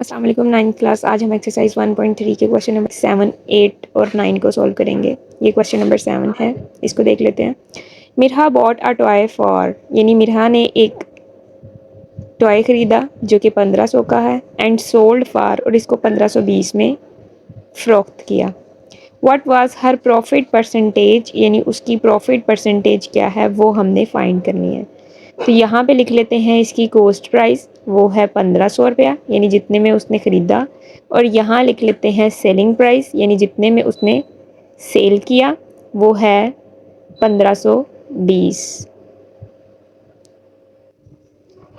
अस्सलाम वालेकुम। 9th class. आज हम एक्सरसाइज 1.3 के क्वेश्चन नंबर 7, 8 और 9 को सॉल्व करेंगे। ये क्वेश्चन नंबर 7 है, इसको देख लेते हैं। Mirha bought a toy for, यानी मिरहा ने एक टॉय ख़रीदा जो कि 1500 का है, एंड सोल्ड फॉर, और इसको 1520 में फ़रोख्त किया। What was her profit percentage, यानी उसकी प्रॉफिट परसेंटेज क्या है वो हमने फाइंड करनी है। तो यहाँ पे लिख लेते हैं इसकी कॉस्ट प्राइस, वो है 1500 रुपया, यानी जितने में उसने ख़रीदा। और यहाँ लिख लेते हैं सेलिंग प्राइस, यानी जितने में उसने सेल किया, वो है 1520।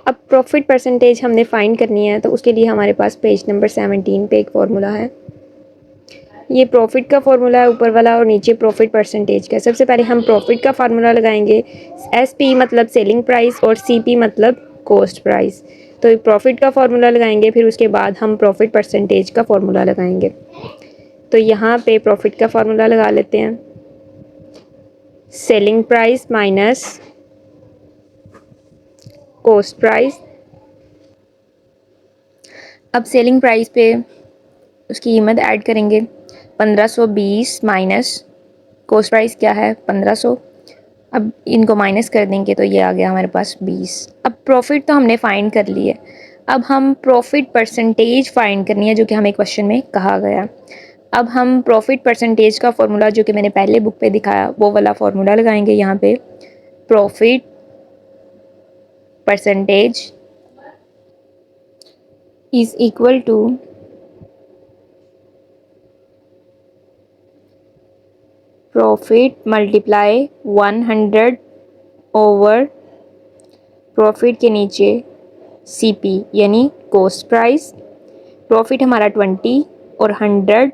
अब प्रॉफिट परसेंटेज हमने फाइंड करनी है, तो उसके लिए हमारे पास पेज नंबर 17 पे एक फार्मूला है। ये प्रॉफिट का फार्मूला है ऊपर वाला, और नीचे प्रॉफिट परसेंटेज का। सबसे पहले हम प्रॉफिट का फार्मूला लगाएंगे। SP मतलब सेलिंग प्राइस और CP मतलब कॉस्ट प्राइस। तो प्रॉफिट का फार्मूला लगाएंगे, फिर उसके बाद हम प्रॉफिट परसेंटेज का फार्मूला लगाएंगे। तो यहाँ पे प्रॉफिट का फार्मूला लगा लेते हैं। Selling price minus cost price. अब सेलिंग प्राइस पे उसकी कीमत ऐड करेंगे। 1520 माइनस कॉस्ट प्राइस क्या है 1500। अब इनको माइनस कर देंगे तो ये आ गया हमारे पास 20। अब प्रॉफिट तो हमने फाइंड कर ली है, अब हम प्रॉफिट परसेंटेज फाइंड करनी है, जो कि हमें क्वेश्चन में कहा गया। अब हम प्रॉफिट परसेंटेज का फॉर्मूला जो कि मैंने पहले बुक पे दिखाया वो वाला फॉर्मूला लगाएंगे। यहाँ पे profit percentage is equal to profit multiply 100 over profit के नीचे CP यानी कॉस्ट प्राइस। प्रॉफिट हमारा 20 और 100।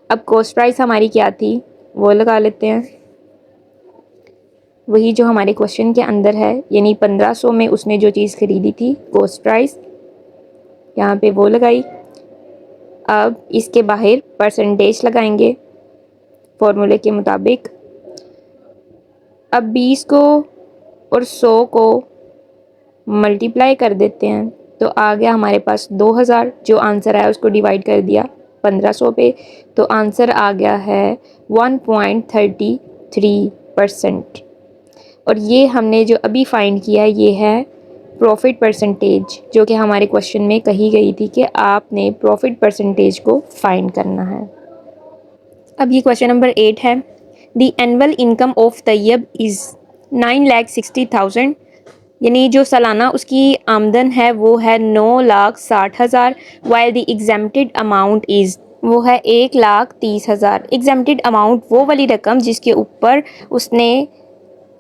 अब कॉस्ट प्राइस हमारी क्या थी वो लगा लेते हैं, वही जो हमारे क्वेश्चन के अंदर है, यानी 1500 में उसने जो चीज़ खरीदी थी कॉस्ट प्राइस, यहाँ पे वो लगाई। अब इसके बाहर परसेंटेज लगाएंगे फॉर्मूले के मुताबिक। अब 20 को और 100 को मल्टीप्लाई कर देते हैं, तो आ गया हमारे पास 2000। जो आंसर आया उसको डिवाइड कर दिया 1500 पे, तो आंसर आ गया है 1.33%। और ये हमने जो अभी फाइंड किया ये है प्रॉफिट परसेंटेज, जो कि हमारे क्वेश्चन में कही गई थी कि आपने प्रॉफिट परसेंटेज को फाइंड करना है। अब ये क्वेश्चन नंबर 8 है। The annual income of Tayyab is 9,60,000, यानी जो सालाना उसकी आमदन है वो है 9,60,000। While the exempted amount is, वो है 1,30,000। एग्जेम्प्टेड अमाउंट वो वाली रकम जिसके ऊपर उसने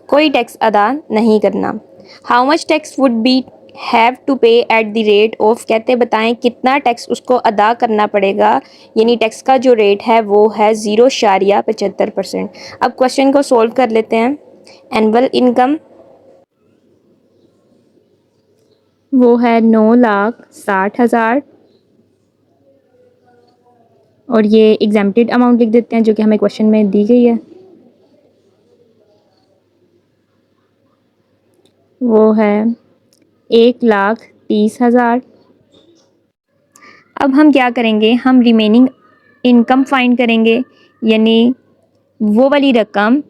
कोई टैक्स अदा नहीं करना। How much tax would be have to pay at the rate of, कहते बताएं कितना टैक्स उसको अदा करना पड़ेगा, यानी टैक्स का जो रेट है वो है 0.75%। अब क्वेश्चन को सॉल्व कर लेते हैं। एनुअल इनकम वो है 9,60,000, और ये एग्जेम्प्टेड अमाउंट लिख देते हैं जो कि हमें क्वेश्चन में दी गई है, वो है 1,30,000। अब हम क्या करेंगे, हम रिमेनिंग इनकम फाइंड करेंगे, यानी वो वाली रकम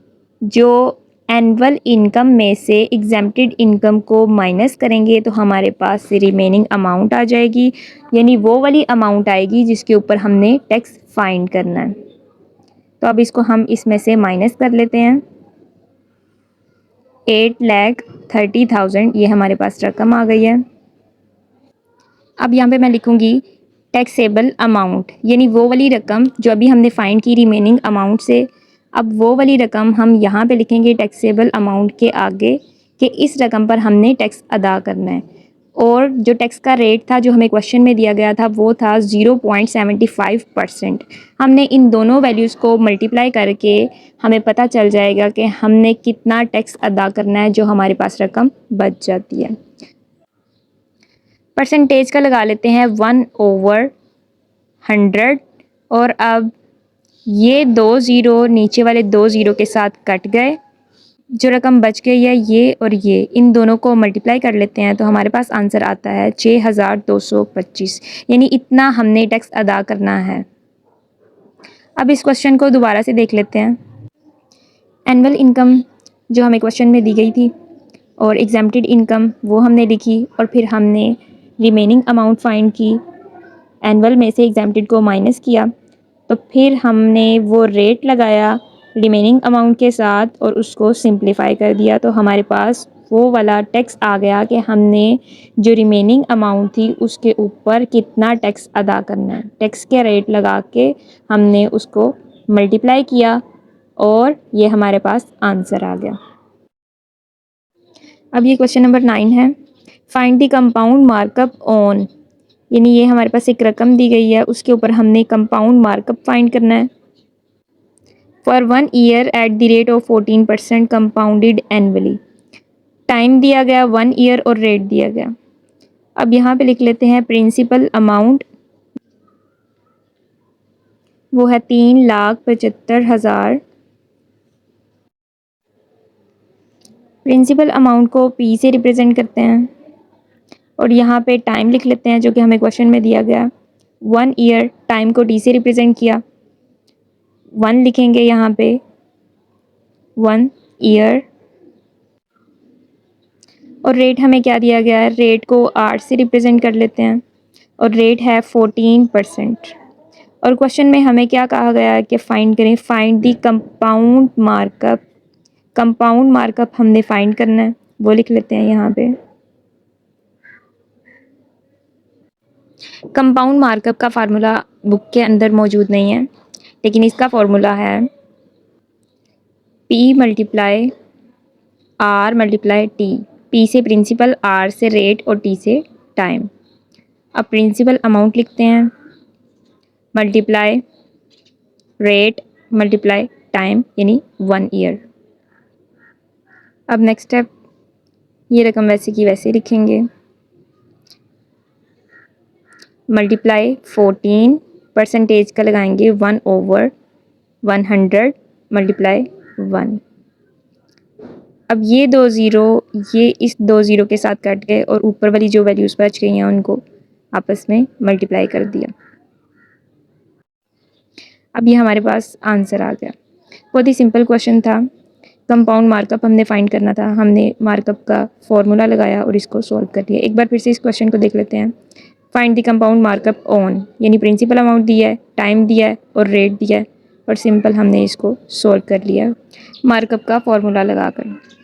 जो एनुअल इनकम में से एग्जेम्प्टेड इनकम को माइनस करेंगे तो हमारे पास रिमेनिंग अमाउंट आ जाएगी, यानी वो वाली अमाउंट आएगी जिसके ऊपर हमने टैक्स फाइंड करना है। तो अब इसको हम इसमें से माइनस कर लेते हैं। 8,30,000 ये हमारे पास रकम आ गई है। अब यहाँ पे मैं लिखूँगी टैक्सेबल अमाउंट, यानी वो वाली रकम जो अभी हमने फाइंड की रिमेनिंग अमाउंट से। अब वो वाली रकम हम यहाँ पे लिखेंगे टैक्सेबल अमाउंट के आगे कि इस रकम पर हमने टैक्स अदा करना है। और जो टैक्स का रेट था जो हमें क्वेश्चन में दिया गया था वो था 0.75%। हमने इन दोनों वैल्यूज़ को मल्टीप्लाई करके हमें पता चल जाएगा कि हमने कितना टैक्स अदा करना है, जो हमारे पास रकम बच जाती है। परसेंटेज का लगा लेते हैं 1/100। और अब ये 2 ज़ीरो नीचे वाले 2 ज़ीरो के साथ कट गए, जो रकम बच गई है ये और ये, इन दोनों को मल्टीप्लाई कर लेते हैं तो हमारे पास आंसर आता है 6225, यानी इतना हमने टैक्स अदा करना है। अब इस क्वेश्चन को दोबारा से देख लेते हैं। एनुअल इनकम जो हमें क्वेश्चन में दी गई थी और एग्जाम्प्टेड इनकम वो हमने लिखी, और फिर हमने रिमेनिंग अमाउंट फाइंड की, एनुअल में से एग्जाम्प्टेड को माइनस किया, तो फिर हमने वो रेट लगाया रिमेनिंग अमाउंट के साथ और उसको सिंप्लीफाई कर दिया, तो हमारे पास वो वाला टैक्स आ गया कि हमने जो रिमेनिंग अमाउंट थी उसके ऊपर कितना टैक्स अदा करना है। टैक्स के रेट लगा के हमने उसको मल्टीप्लाई किया और ये हमारे पास आंसर आ गया। अब ये क्वेश्चन नंबर 9 है, find the compound markup on, यानी ये हमारे पास एक रकम दी गई है, उसके ऊपर हमने कंपाउंड मार्कअप फाइंड करना है। For 1 year eight the rate of 14% compounded annually, time दिया गया 1 ईयर और रेट दिया गया। अब यहाँ पे लिख लेते हैं प्रिंसिपल अमाउंट, वो है 3,75,000। प्रिंसिपल अमाउंट को P से रिप्रेजेंट करते हैं और यहाँ पे टाइम लिख लेते हैं जो कि हमें क्वेश्चन में दिया गया 1 ईयर, टाइम को D से रिप्रेजेंट किया, 1 लिखेंगे यहाँ पे 1 ईयर, और रेट हमें क्या दिया गया है, रेट को R से रिप्रेजेंट कर लेते हैं और रेट है 14%। और क्वेश्चन में हमें क्या कहा गया है कि फाइंड करें, find the compound markup. Compound markup हमने फाइंड करना है, वो लिख लेते हैं यहाँ पे। कंपाउंड मार्कअप का फार्मूला बुक के अंदर मौजूद नहीं है, लेकिन इसका फार्मूला है P multiply R multiply T। P से प्रिंसिपल, R से रेट और T से टाइम। अब प्रिंसिपल अमाउंट लिखते हैं मल्टीप्लाई रेट मल्टीप्लाई टाइम, यानी 1 ईयर। अब नेक्स्ट स्टेप, ये रकम वैसे की वैसे लिखेंगे, मल्टीप्लाई 14% का लगाएंगे 1/100 मल्टीप्लाई 1। अब ये 2 ज़ीरो ये इस 2 ज़ीरो के साथ कट गए और ऊपर वाली जो वैल्यूज़ बच गई हैं उनको आपस में मल्टीप्लाई कर दिया। अब ये हमारे पास आंसर आ गया। बहुत ही सिंपल क्वेश्चन था, कंपाउंड मार्कअप हमने फाइंड करना था, हमने मार्कअप का फॉर्मूला लगाया और इसको सॉल्व कर दिया। एक बार फिर से इस क्वेश्चन को देख लेते हैं। Find the compound markup on, यानी प्रिंसिपल अमाउंट दिया है, टाइम दिया है और रेट दिया है, और सिंपल हमने इसको सॉल्व कर लिया मार्कअप का फॉर्मूला लगाकर।